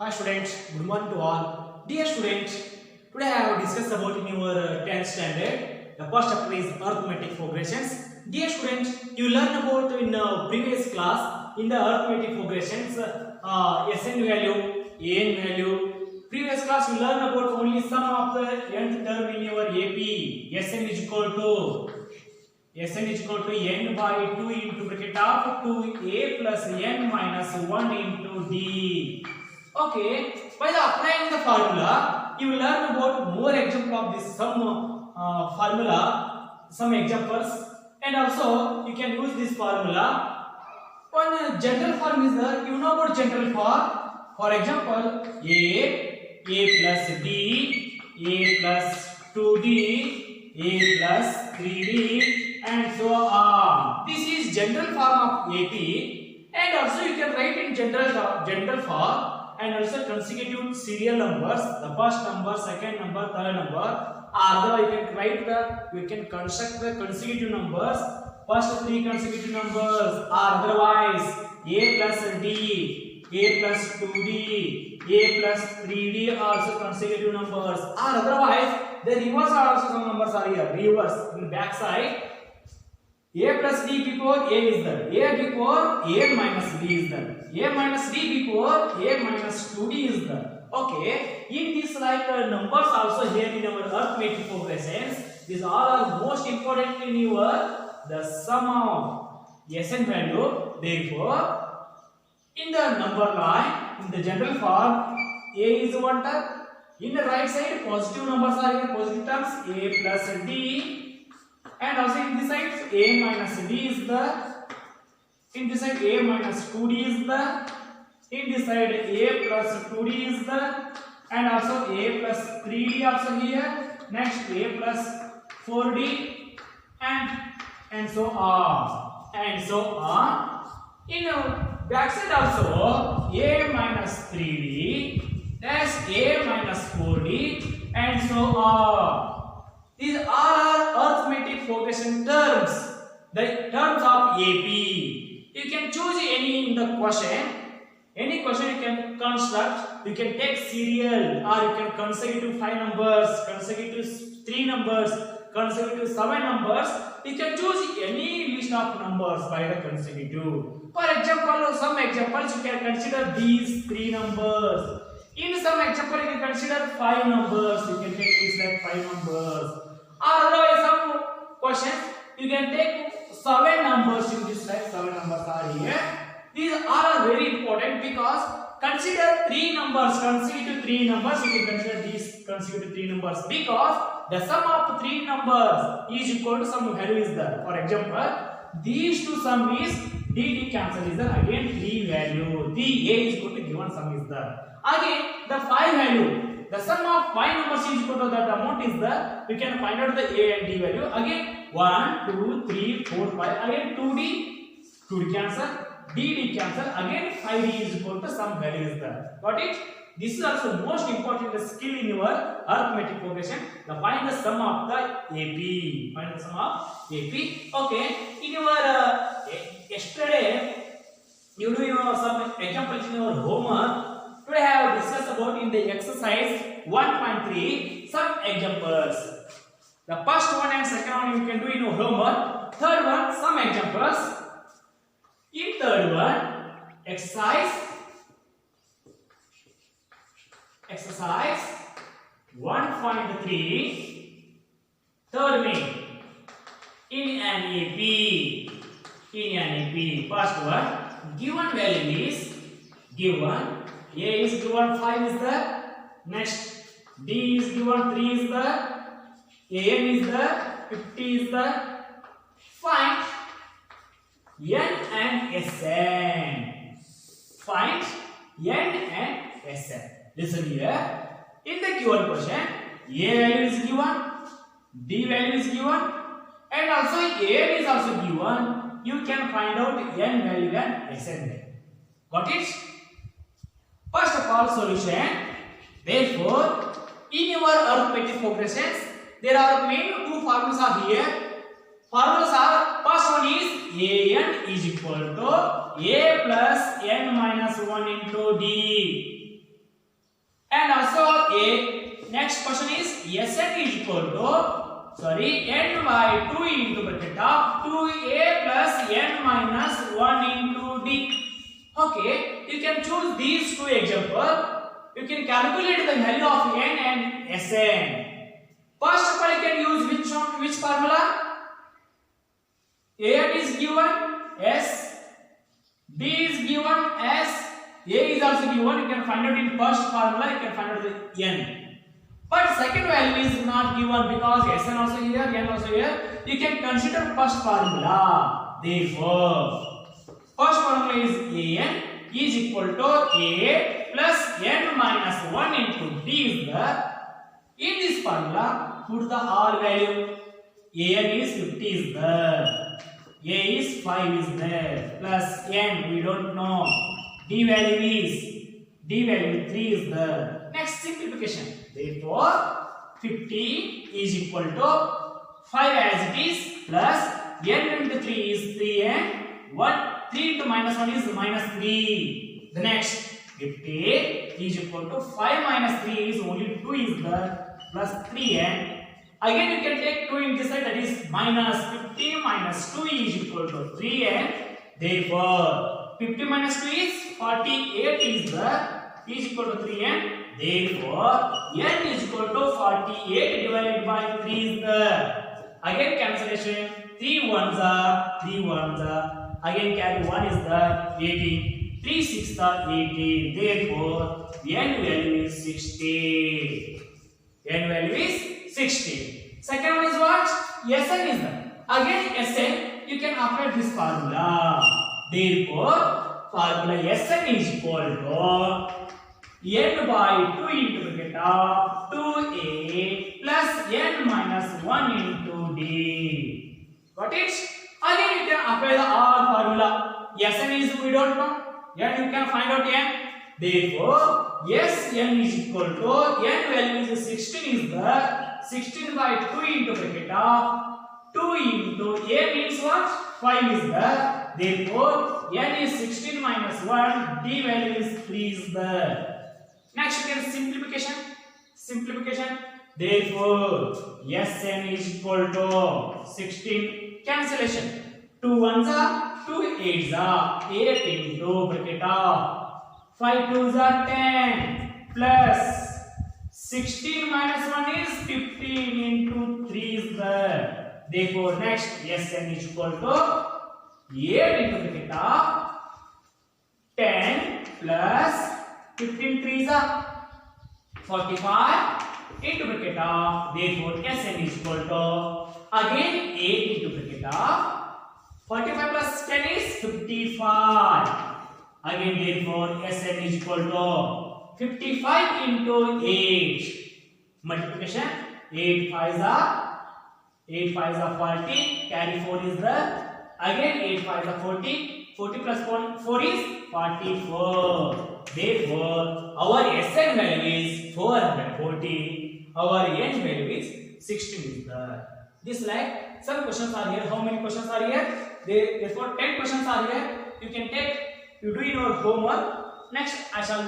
Hi students, good morning to all. Dear students, today I have discussed about in your 10th standard. The first chapter is arithmetic progressions. Dear students, you learn about in previous class in the arithmetic progressions, Sn value, An value. Previous class you learn about only sum of the nth term in your AP. Sn is equal to n by 2 into bracket of 2a plus n minus 1 into d. Okay, by the applying the formula, you will learn about more example of this sum formula, some examples, and also you can use this formula. One general form is there. You know about general form. For example, a plus d, a plus 2d, a plus 3d, and so on. This is general form of AP, and also you can write in general form. And also consecutive serial numbers, the first number, second number, third number. Otherwise, you can construct the consecutive numbers. First three consecutive numbers are otherwise a plus d, a plus 2d, a plus 3d also consecutive numbers. Or otherwise, the reverse are also some numbers are here. Reverse in back side. A plus d before a is there. A before a minus b is there. A minus d before a minus 2d is there. Okay. In this numbers also here in our arithmetic progressions. These all are most important in your the sum of Sn value. Therefore, in the number line, in the general form, a is one term. In the right side, positive numbers are here. Positive terms a plus d. And also in this side a minus d is the, in this side a minus 2d is the, in this side a plus 2d is the, and also a plus 3d also here, next a plus 4d, and so on, and so on. In back side also a minus 3d, that's a minus 4d, and so on. These all are arithmetic progression terms, the terms of AP. You can choose any in the question. Any question you can construct. You can take serial, or you can consecutive 5 numbers, consecutive 3 numbers, consecutive 7 numbers. You can choose any list of numbers by the consecutive. For example, some examples you can consider these 3 numbers. In some example, you can consider 5 numbers. You can take this like 5 numbers. Or otherwise, some questions you can take 7 numbers in this slide. 7 numbers are here. These are very important because consider 3 numbers, consecutive 3 numbers. You can consider these consecutive 3 numbers because the sum of 3 numbers is equal to some value is there. For example, these two sum is d cancel is there. Again 3 value. The a is equal to given sum is there. Again the 5 value. The sum of 5 numbers is equal to that amount is there. We can find out the a and d value. Again 1, 2, 3, 4, 5. Again 2d cancel. D cancel. Again 5d is equal to some value is there. Got it? This is also most important skill in your arithmetic progression. Find the sum of the AP. Find the sum of AP. Okay. In your yesterday, you do your some examples in your homework. Today I have discussed about in the exercise 1.3 some examples. The first one and second one you can do in your homework. Third one some examples. In third one exercise 1.3 third main in an AP. First one given value is given. A is given 5 is the, next D is given 3 is the, An is the, 50 is the, find N and Sn. Find N and Sn. Listen here. In the given question, A value is given, D value is given, and also An is also given. You can find out N value and Sn value. Got it? First of all, solution. Therefore, in your arithmetic progressions, there are main 2 formulas are here. Formulas are, first one is An is equal to a plus n minus 1 into d. And also a next question is Sn is equal to n by 2 into bracket of 2a plus n minus 1 into d. Okay, you can choose these two examples. You can calculate the value of n and Sn. First of all, you can use which formula? A is given S, B is given S, A is also given. You can find out in first formula. You can find out the n. But second value is not given because Sn also here, n also here. You can consider first formula. Therefore, first formula is An is equal to A plus n minus 1 into d is the. In this formula, put the R value. An is 50 is there. A is 5 is there. Plus n we don't know. D value 3 is there. Next simplification. Therefore, 50 is equal to 5 as it is plus n into 3 is 3 and 3 into minus 1 is minus 3. The next 50 is equal to 5 minus 3 is only 2 is there plus 3 and again you can take 2 in this side, that is minus 50 minus 2 is equal to 3 and therefore 50 minus 2 is 48 is equal to 3 and therefore n is equal to 48 divided by 3 is there. Again cancellation, 3 ones are again carry 1 is the 18, 3 6 are 18, therefore n value is 60. N value is 60. Second one is what? Sn is there. Again Sn, you can apply this formula. Therefore, formula Sn is equal to n by 2 into bracket of 2a plus n minus 1 into d. Got it? Again you can apply the R formula. Sn is we don't know. Then you can find out n. Therefore, Sn is equal to n value is 16 is the 16 by 2 into bracket of 2 into a means what? 5 is the. Therefore, n is 16 minus 1. D value is 3 is the. Next you can simplification. Therefore, Sn is equal to 16. Cancellation. 2 ones are 2 8s are 8 into bracket of 5 2s are 10 plus 16 minus 1 is 15 into 3 is there. Therefore, next Sn is equal to 8 into bracket of 10 plus 15 3s are 45 into bracket of. Therefore, Sn is equal to again 8 into bracket of 45 plus 10 is 55. Again, therefore, Sn is equal to 55 into 8. Multiplication. 8 5s are 40. Carry 4 is there. Again, 8 5s are 40. 40 plus 4 is 44. Therefore, our Sn value is 440. Our n value is 16 is there. This like some questions are here. How many questions are here? Therefore, 10 questions are here. You can take. You do your homework. Next, I shall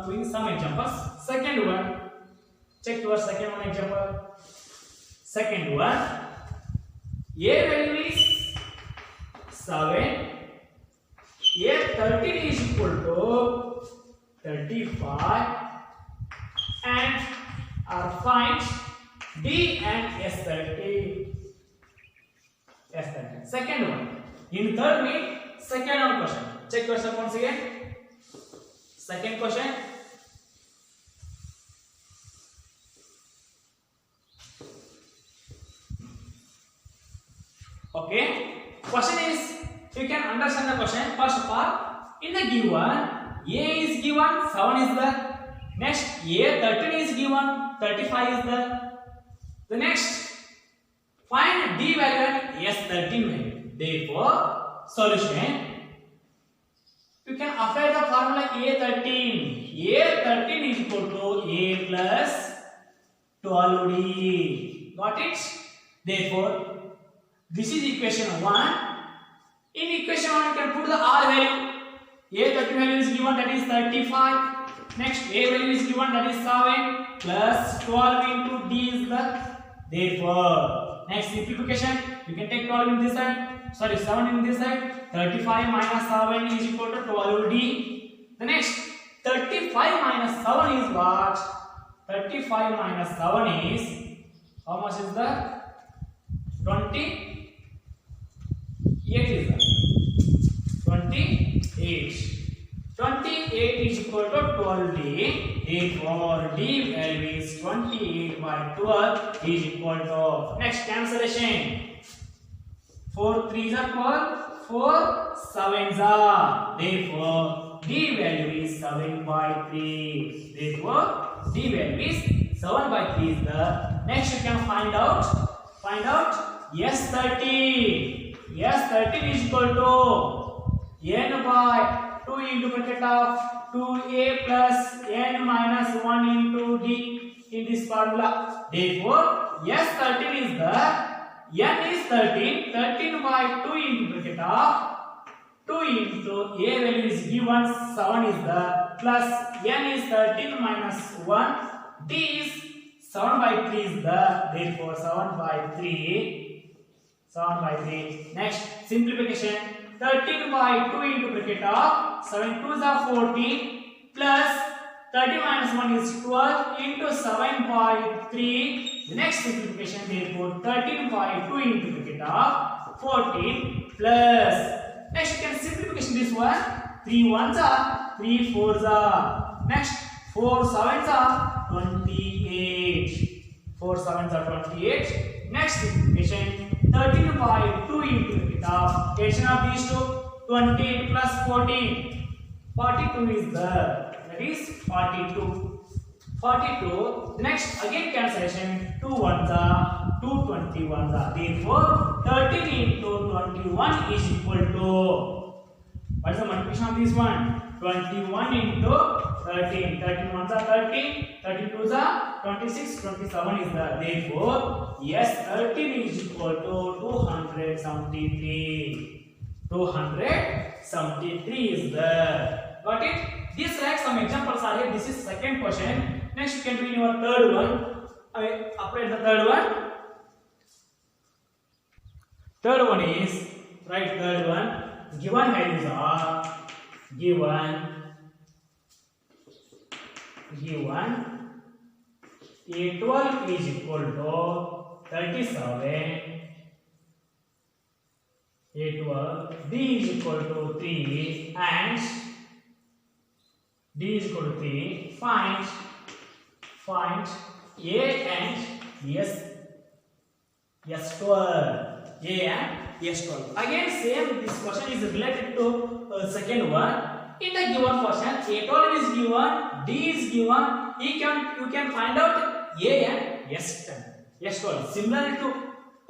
doing some examples. Second one, check your second one example. Second one, a value is 7. A 13 is equal to 35, and find D and S30. Second one. In third meet. Second one question. Check yourself once again. Second question. Okay. Question is, you can understand the question. First of all, in the given, A is given, 7 is there. Next, A 13 is given, 35 is there. The next, find D value and S 13 value. Therefore, solution, you can apply the formula A13. A13 is equal to A plus 12D. Got it? Therefore, this is equation 1. In equation 1, you can put the R value. A13 value is given, that is 35. Next A value is given, that is 7 plus 12 into D is the, therefore next simplification, you can take 12 in this side, sorry 7 in this side, 35 minus 7 is equal to 12D. The next 35 minus 7 is what? 35 minus 7 is, how much is the? 28 is the 28. 28 is equal to 12D. Therefore, D value is 28 by 12 is equal to, next cancellation. 4 3s are 12, 4 7s are. Therefore, D value is 7 by 3. Therefore, D value is 7 by 3 is the, next you can find out S13. S13 is equal to N by 2 into bracket of 2A plus N minus 1 into D in this formula. Therefore, S13 is the, N is 13, 13 by 2 into bracket of 2 into A value is given, 7 is the, plus N is 13 minus 1, D is 7 by 3 is the, therefore 7 by 3, 7 by 3. Next simplification, 13 by 2 into bracket of 7 2s are 14 plus 30 minus 1 is 12 into 7 by 3. The next simplification, therefore 13 by 2 into bracket of 14 plus, next you can simplification this one, 3 1s are, 3 4s are, next 4 7s are 28, 4 7s are 28. Next simplification, 13 by 2 into bracket of, addition of these two, 28 plus 14, 42 is the, that is 42, 42. Next again cancellation, 2 1s are, 2 21s are. Therefore 13 into 21 is equal to, what is the multiplication of this one? 21 into 13, 13 1s are 13, 13 2s are 26, 27 is the, therefore yes 13 is equal to 273. 273 is the, got it? This like some examples are here. This is second question. Next you can do in your third one. Apply the third one. Third one is, right, third one, given values are given A12 is equal to 37, A12, D is equal to 3 and D is equal to 3. Find A and S12. A and S12. Again same, this question is related to second one. In the given question, A12 is given, D is given. You can find out A and S12. Similar to,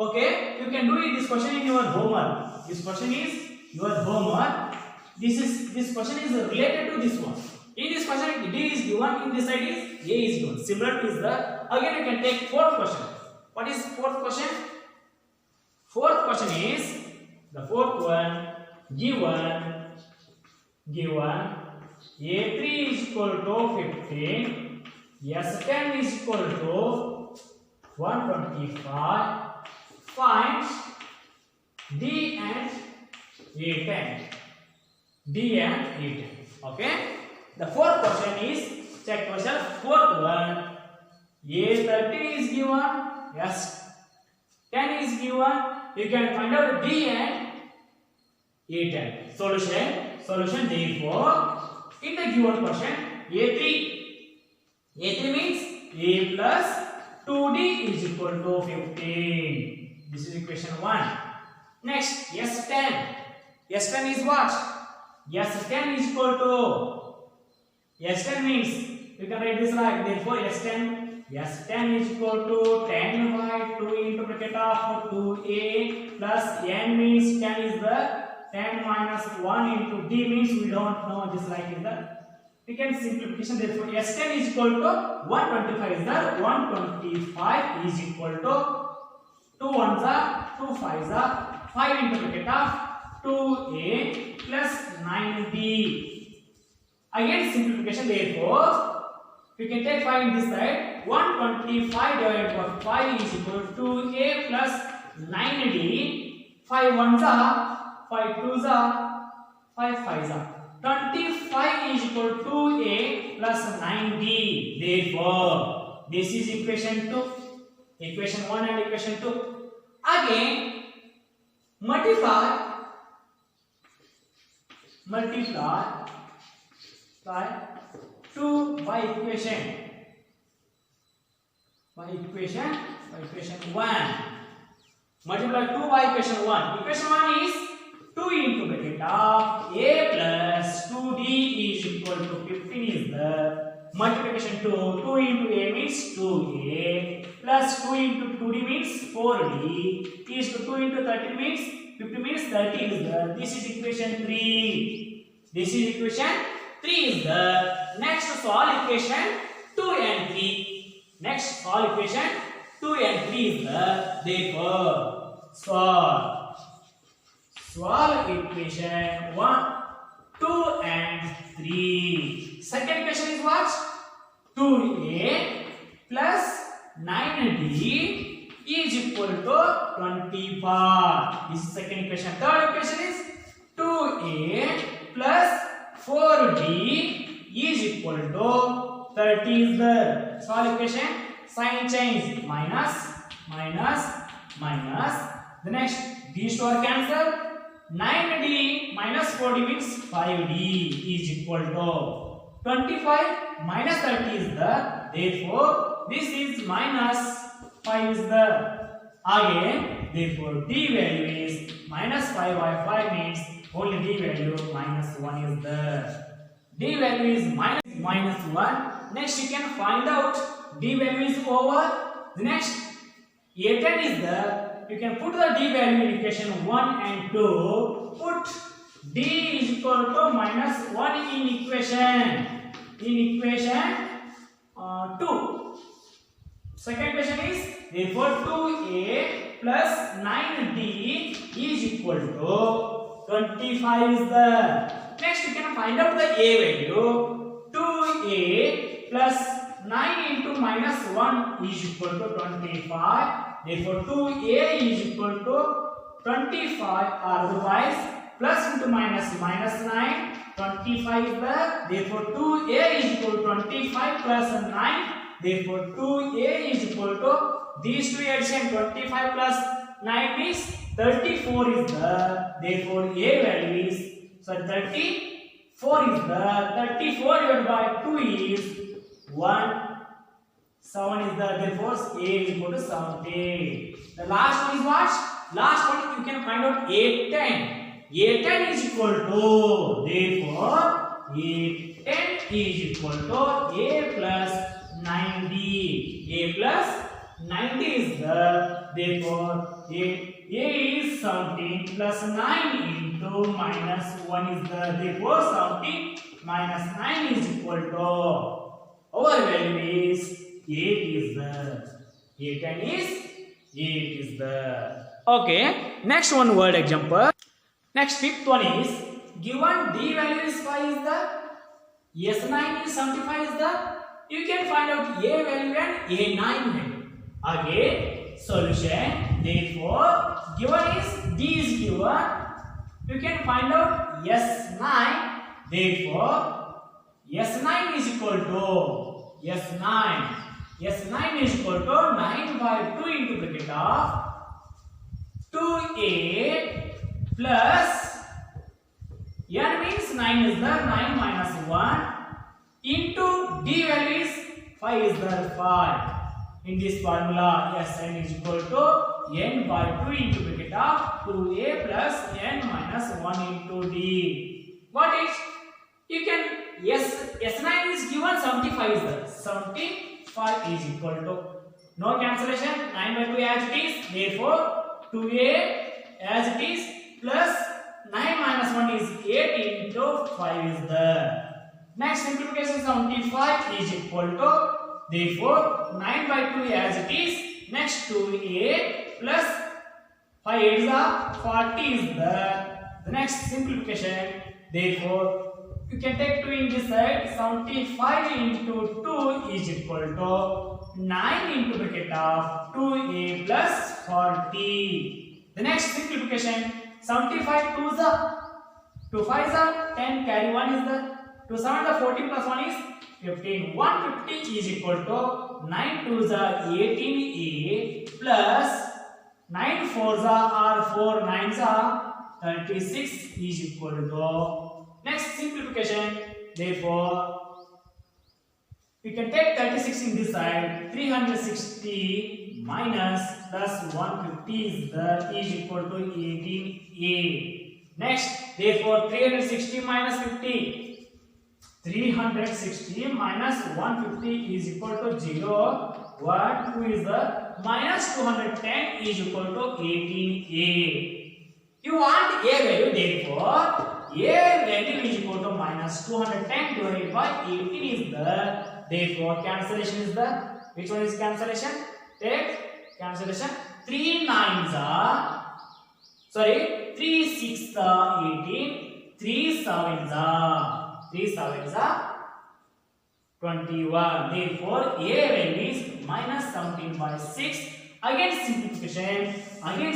okay, you can do this question in your homework. This question is your homework. This question is related to this one. In this question, D is given, in this side is A is given. Similar to the, again you can take fourth question. What is fourth question? Fourth question is, the fourth one, given A3 is equal to 15, S10 is equal to 125, find D and A10. D and A10. Okay? The fourth question is, check yourself, fourth one, A13 is given, S10 is given, you can find out D and A10. Solution, therefore, in the given question, A3 means A plus 2D is equal to 15. This is equation 1. Next, S10. S10 is what? S10 is equal to, S10 means, you can write this like, therefore S10 is equal to 10 by 2 into bracket of 2A plus N means 10 is the 10 minus 1 into D means we don't know, just like in the, we can simplification, therefore S10 is equal to 125 is the, 125 is equal to 2 1s are 2 5s are 5 into bracket of 2A plus 9D Again simplification, therefore we can take 5 in this side. 125 divided by 5 is equal to 2a plus 9d. 5 ones are 5 twos are 5 fives are 25 is equal to a plus 9d. Therefore this is equation 2, equation 1 and equation 2. Again multiply by 2 by equation 1. Multiply 2 by equation 1. Equation 1 is 2 into bracket of a plus 2d is equal to 15 is the multiplication 2. 2 into a means 2a plus 2 into 2d means 4d is to 2 into 30 means 50 means 30 is the. This is equation 3. This is equation 3 is the. Next solve equation 2 and 3. Next solve equation 2 and 3 is the. Therefore solve equation 1, 2 and 3. Second equation is what? 2a plus 9d is equal to 25. This is second equation. Third equation is 2a plus 4d is equal to 30 is the. Solve equation, sign change, minus. The next, these two are cancelled. 9d minus 4d means 5d is equal to 25 minus 30 is the. Therefore this is minus 5 is the. Again therefore d value is minus 5 by 5 means only d value minus 1 is the. D value is minus 1. Next you can find out d value is over. The next a10 is the. You can put the d value in equation 1 and 2. Put d is equal to minus 1 in equation 2. Second equation is therefore 2a plus 9d is equal to 25 is the. Next you can find out the a value. 2a plus 9 into minus 1 is equal to 25. Therefore 2a is equal to 25, otherwise plus into minus 9, 25 is the. Therefore 2a is equal to 25 plus 9. Therefore 2a is equal to these two addition 25 plus 9 means 34 is the. Therefore a value is 34 is the. 34 divided by 2 is 1. 7 is the. Therefore a is equal to 70. The last one is what? Last one you can find out a10. a10 is equal to, therefore a10 is equal to a plus 90. A plus 90 is the. Therefore a is 17 plus 9 into minus 1 is the. Therefore 17 minus 9 is equal to, our value is 8 is the. A10 is 8 is the. Okay, next one word example. Next fifth one is given d value is 5 is the, S9 is 75 is the. You can find out a value and a9 value. Again solution. Therefore given is d is given. You can find out S9. Therefore S9 is equal to S9. S9 is equal to 9 by 2 into bracket of 2a plus n means 9 is the 9 minus 1 into d value is 5 is the 5. In this formula Sn is equal to n by 2 into bracket of 2a plus n minus 1 into d. What is? You can S9 is given 75 is the. 75 is equal to, no cancellation, 9 by 2 as it is. Therefore 2a as it is plus 9 minus 1 is 8 into 5 is the. Next simplification 75 is equal to, therefore 9 by 2 as it is. Next 2a plus 5 8s are 40 is the. The next simplification, therefore You can take 2 in this side. 75 into 2 is equal to 9 into bracket of 2a plus 40. The next simplification, 75 2 is the 2 5 is the 10, carry 1 is the 2 7 the 14 plus 1 is 15. 150 is equal to 9 2 is the 18a plus 9 4 is the or 4 9 is the 36 is equal to. Next simplification, therefore we can take 36 in this side. 360 minus plus 150 is equal to 18a. Next, therefore 360 minus 50. 360 minus 150 is equal to 0. 1 2 is the minus 210 is equal to 18a. You want a value, therefore a value is equal to minus 210 divided by 18 is the, therefore cancellation is the, which one is cancellation? Take cancellation. 3 9s are, sorry, 3 6 are 18, 3 7s are 21. Therefore a value is minus 17 by 6. Again simplification, a value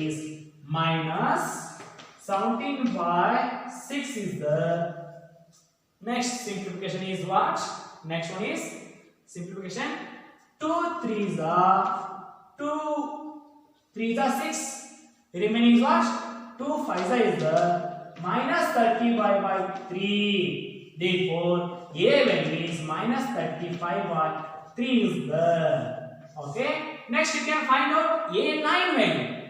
is minus 17 by 6 is the. Next simplification is what? Next one is simplification. 2 3s are 2 3s are 6. Remaining is what? 2 5s is the minus 30 by 3. Therefore a value is minus 35 by 3 is the. Okay. Next you can find out a9 value.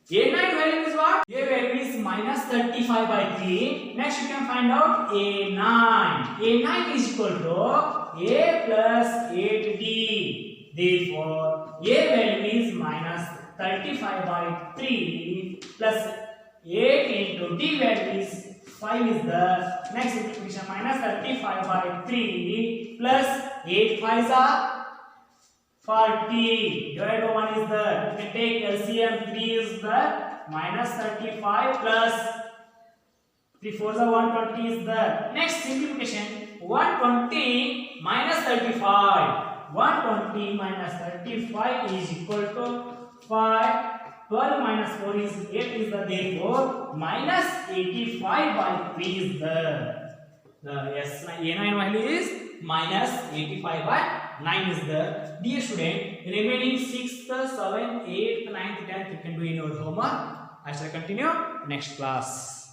A9 value is what? A value is minus 35 by 3. Next you can find out A9. A9 is equal to A plus 8D. Therefore, A value is minus 35 by 3 plus 8 into D value is 5 is the next simplification. Minus 35 by 3 plus 8 5s are 40 divided by 1 is the, you can take LCM. 3 is the minus 35 plus 3 4s are 120 is the. Next simplification, 120 minus 35. 120 minus 35 is equal to 5. 12 minus 4 is 8 is the, therefore minus 85 by 3 is the yes, A9 value is minus 85 by 9 is the. Dear student, remaining 6th, 7th, 8th, 9th, 10th you can do in your homework. I shall continue next class.